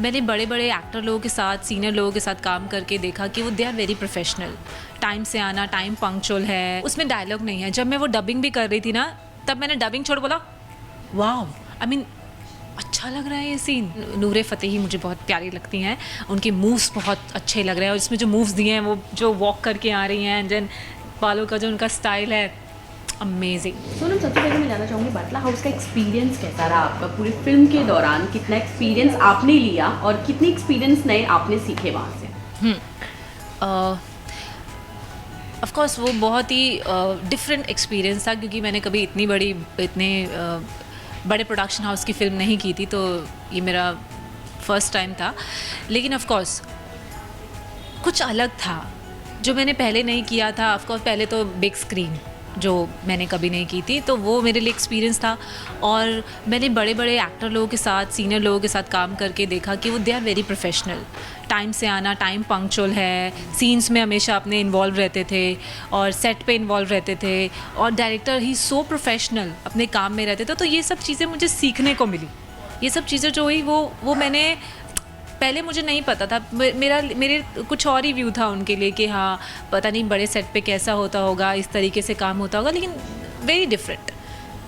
मैंने बड़े बड़े एक्टर लोगों के साथ, सीनियर लोगों के साथ काम करके देखा कि वो they are very professional. Time से आना, टाइम पंक्चुअल है, उसमें डायलॉग नहीं है। जब मैं वो डबिंग भी कर रही थी ना, तब मैंने डबिंग छोड़ बोला वाह, आई मीन अच्छा लग रहा है ये सीन। नूरे फतेही मुझे बहुत प्यारी लगती हैं, उनके मूव्स बहुत अच्छे लग रहे हैं और इसमें जो मूव्स दिए हैं, वो जो वॉक करके आ रही हैं, एंड देन बालों का जो उनका स्टाइल है, अमेजिंग। सोनम, सबसे पहले मैं जानना चाहूँगी बाटला हाउस का एक्सपीरियंस कैसा रहा आपका पूरी फिल्म के दौरान? कितना एक्सपीरियंस आपने लिया और कितने एक्सपीरियंस नए आपने सीखे वहाँ से? ऑफ कोर्स वो बहुत ही डिफरेंट एक्सपीरियंस था, क्योंकि मैंने कभी इतने बड़े प्रोडक्शन हाउस की फ़िल्म नहीं की थी, तो ये मेरा फर्स्ट टाइम था। लेकिन ऑफ कोर्स कुछ अलग था जो मैंने पहले नहीं किया था। ऑफ कोर्स पहले तो बिग स्क्रीन जो मैंने कभी नहीं की थी, तो वो मेरे लिए एक्सपीरियंस था। और मैंने बड़े बड़े एक्टर लोगों के साथ, सीनियर लोगों के साथ काम करके देखा कि वो they are very professional. Time से आना, टाइम पंक्चुअल है, सीन्स में हमेशा अपने इन्वॉल्व रहते थे और सेट पे इन्वॉल्व रहते थे, और डायरेक्टर ही सो प्रोफेशनल अपने काम में रहते थे। तो ये सब चीज़ें मुझे सीखने को मिली। ये सब चीज़ें जो हुई वो मैंने पहले मुझे नहीं पता था। मेरे कुछ और ही व्यू था उनके लिए कि हाँ, पता नहीं बड़े सेट पे कैसा होता होगा, इस तरीके से काम होता होगा, लेकिन very different.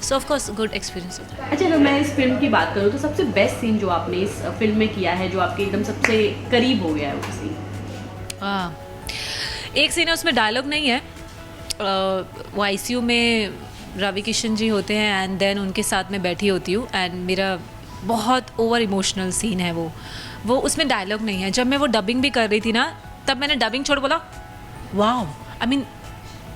So of course good experience होता है। अच्छा, अगर मैं इस फिल्म की बात करूँ तो सबसे बेस्ट सीन जो आपने इस फिल्म में किया है, जो आपके एकदम सबसे करीब हो गया है वो सीन? हाँ, एक सीन है, उसमें डायलॉग नहीं है। वो आईसीयू में रवि किशन जी होते हैं, एंड देन उनके साथ मैं बैठी होती हूँ, एंड मेरा बहुत ओवर इमोशनल सीन है वो उसमें डायलॉग नहीं है। जब मैं वो डबिंग भी कर रही थी ना, तब मैंने डबिंग छोड़ बोला वाह, आई मीन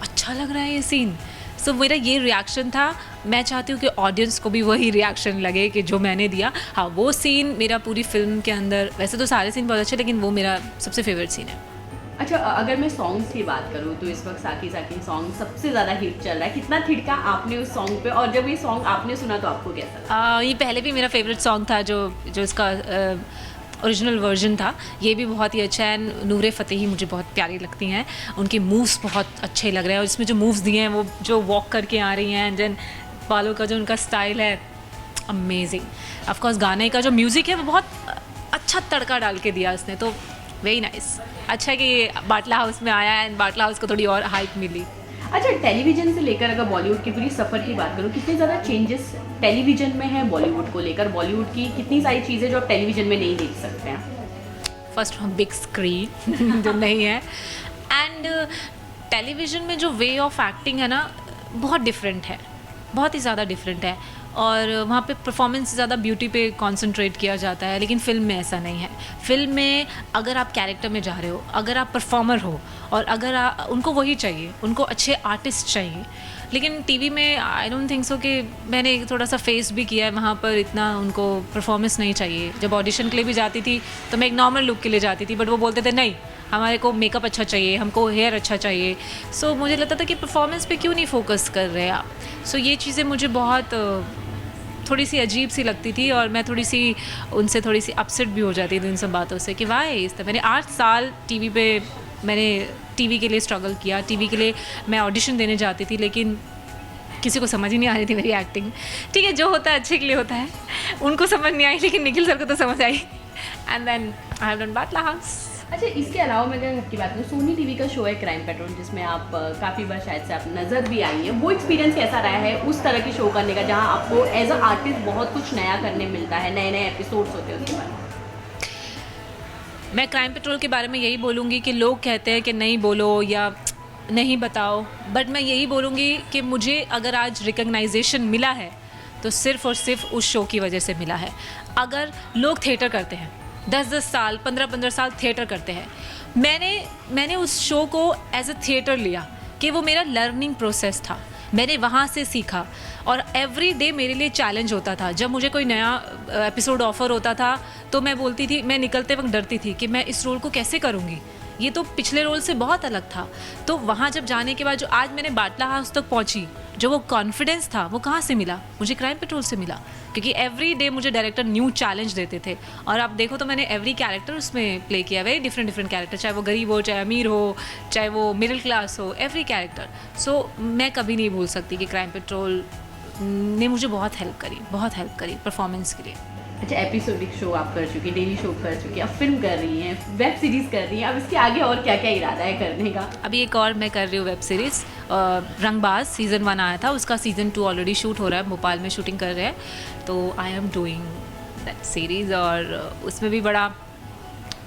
अच्छा लग रहा है ये सीन। सो मेरा ये रिएक्शन था। मैं चाहती हूँ कि ऑडियंस को भी वही रिएक्शन लगे कि जो मैंने दिया। हाँ, वो सीन मेरा पूरी फिल्म के अंदर, वैसे तो सारे सीन बहुत अच्छे, लेकिन वो मेरा सबसे फेवरेट सीन है। अच्छा, अगर मैं सॉन्ग्स की बात करूँ तो इस वक्त साकी साकी सॉन्ग सबसे ज़्यादा हिट चल रहा है। कितना थिड़का आपने उस सॉन्ग पे, और जब ये सॉन्ग आपने सुना तो आपको कैसा लगा? ये पहले भी मेरा फेवरेट सॉन्ग था, जो इसका ओरिजिनल वर्जन था। ये भी बहुत ही अच्छा है। नूरे फतेही मुझे बहुत प्यारी लगती हैं, उनके मूव्स बहुत अच्छे लग रहे हैं और इसमें जो मूव्स दिए हैं, वो जो वॉक करके आ रही हैं, एंड देन बालों का जो उनका स्टाइल है, अमेजिंग। ऑफ कोर्स गाने का जो म्यूज़िक है वो बहुत अच्छा तड़का डाल के दिया उसने, तो वेरी नाइस। अच्छा है कि बाटला हाउस में आया एंड बाटला हाउस को थोड़ी और हाइप मिली। अच्छा, टेलीविज़न से लेकर अगर बॉलीवुड की पूरी सफ़र की बात करूँ, कितने ज़्यादा चेंजेस टेलीविज़न में है बॉलीवुड को लेकर? बॉलीवुड की कितनी सारी चीज़ें जो आप टेलीविज़न में नहीं देख सकते हैं? फर्स्ट बिग स्क्रीन जो नहीं है, एंड टेलीविज़न में जो वे ऑफ एक्टिंग है ना, बहुत डिफरेंट है, बहुत ही ज़्यादा डिफरेंट है। और वहाँ पे परफॉर्मेंस से ज़्यादा ब्यूटी पे कंसंट्रेट किया जाता है, लेकिन फ़िल्म में ऐसा नहीं है। फ़िल्म में अगर आप कैरेक्टर में जा रहे हो, अगर आप परफॉर्मर हो, और अगर उनको वही चाहिए, उनको अच्छे आर्टिस्ट चाहिए। लेकिन टीवी में आई डोंट थिंक सो कि मैंने थोड़ा सा फेस भी किया है, वहाँ पर इतना उनको परफॉर्मेंस नहीं चाहिए। जब ऑडिशन के लिए भी जाती थी तो मैं एक नॉर्मल लुक के लिए जाती थी, बट वो बोलते थे नहीं, हमारे को मेकअप अच्छा चाहिए, हमको हेयर अच्छा चाहिए। सो मुझे लगता था कि परफॉर्मेंस पे क्यों नहीं फोकस कर रहे आप। सो ये चीज़ें मुझे बहुत थोड़ी सी अजीब सी लगती थी, और मैं उनसे थोड़ी सी अपसेट भी हो जाती थी इन सब बातों से कि वाई इस तरह। मैंने 8 साल टीवी पे मैंने टीवी के लिए स्ट्रगल किया। टीवी के लिए मैं ऑडिशन देने जाती थी, लेकिन किसी को समझ ही नहीं आ रही थी मेरी एक्टिंग। ठीक है, जो होता है अच्छे के लिए होता है। उनको समझ नहीं आई, लेकिन निखिल सर को तो समझ आई, and then I have done Batla House. अच्छा, इसके अलावा मैं अगर आपकी बात करूँ, सोनी टीवी का शो है क्राइम पेट्रोल, जिसमें आप काफ़ी बार शायद से आप नज़र भी आई है। वो एक्सपीरियंस कैसा रहा है उस तरह की शो करने का, जहाँ आपको एज अ आर्टिस्ट बहुत कुछ नया करने मिलता है, नए नए एपिसोड्स होते हैं उसके बारे में? मैं क्राइम पेट्रोल के बारे में यही बोलूँगी कि लोग कहते हैं कि नहीं बोलो या नहीं बताओ, बट मैं यही बोलूँगी कि मुझे अगर आज रिकग्नाइजेशन मिला है तो सिर्फ़ और सिर्फ उस शो की वजह से मिला है। अगर लोग थिएटर करते हैं, 10-10 साल, 15-15 साल थिएटर करते हैं, मैंने उस शो को एज अ थिएटर लिया कि वो मेरा लर्निंग प्रोसेस था। मैंने वहाँ से सीखा, और एवरी डे मेरे लिए चैलेंज होता था। जब मुझे कोई नया एपिसोड ऑफर होता था तो मैं बोलती थी, मैं निकलते वक्त डरती थी कि मैं इस रोल को कैसे करूँगी, ये तो पिछले रोल से बहुत अलग था। तो वहाँ जब जाने के बाद जो आज मैंने बाटला हाउस तक पहुँची, जो वो कॉन्फिडेंस था, वो कहाँ से मिला? मुझे क्राइम पेट्रोल से मिला, क्योंकि एवरी डे मुझे डायरेक्टर न्यू चैलेंज देते थे। और आप देखो तो मैंने एवरी कैरेक्टर उसमें प्ले किया, वेरी डिफरेंट कैरेक्टर, चाहे वो गरीब हो, चाहे अमीर हो, चाहे वो मिडिल क्लास हो, एवरी कैरेक्टर। सो मैं कभी नहीं भूल सकती कि क्राइम पेट्रोल ने मुझे बहुत हेल्प करी परफॉर्मेंस के लिए। अच्छा, एपिसोडिक शो आप कर चुकी, डेली शो कर चुकी, अब फिल्म कर रही हैं, वेब सीरीज कर रही हैं, अब इसके आगे और क्या क्या इरादा है करने का? अभी एक और मैं कर रही हूँ वेब सीरीज़, रंगबाज सीज़न 1 आया था, उसका सीज़न 2 ऑलरेडी शूट हो रहा है, भोपाल में शूटिंग कर रहे हैं, तो I am doing that series. और उसमें भी बड़ा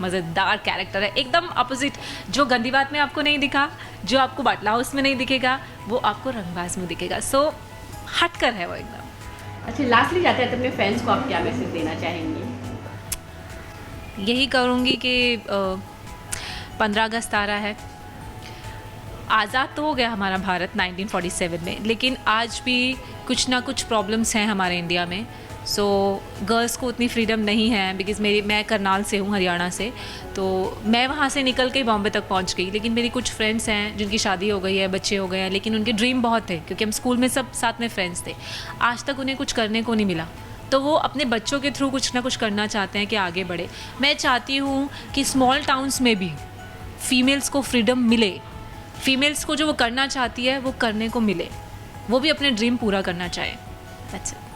मज़ेदार कैरेक्टर है, एकदम अपोजिट। जो गंदी बात में आपको नहीं दिखा, जो आपको बाटला हाउस में नहीं दिखेगा, वो आपको रंगबाज में दिखेगा। सो हट कर है वो एकदम। अच्छा, लास्टली जाते हैं अपने फैंस को आप क्या मैसेज देना चाहेंगे? यही करूँगी कि 15 अगस्त आ रहा है, आज़ाद तो हो गया हमारा भारत 1947 में, लेकिन आज भी कुछ ना कुछ प्रॉब्लम्स हैं हमारे इंडिया में। सो गर्ल्स को उतनी फ्रीडम नहीं है, बिकॉज़ मैं करनाल से हूँ, हरियाणा से, तो मैं वहाँ से निकल के बॉम्बे तक पहुँच गई। लेकिन मेरी कुछ फ्रेंड्स हैं जिनकी शादी हो गई है, बच्चे हो गए हैं, लेकिन उनके ड्रीम बहुत थे, क्योंकि हम स्कूल में सब साथ में फ्रेंड्स थे। आज तक उन्हें कुछ करने को नहीं मिला, तो वो अपने बच्चों के थ्रू कुछ ना कुछ करना चाहते हैं कि आगे बढ़े। मैं चाहती हूँ कि स्मॉल टाउन्स में भी फीमेल्स को फ्रीडम मिले, फीमेल्स को जो वो करना चाहती है वो करने को मिले, वो भी अपने ड्रीम पूरा करना चाहे। That's it.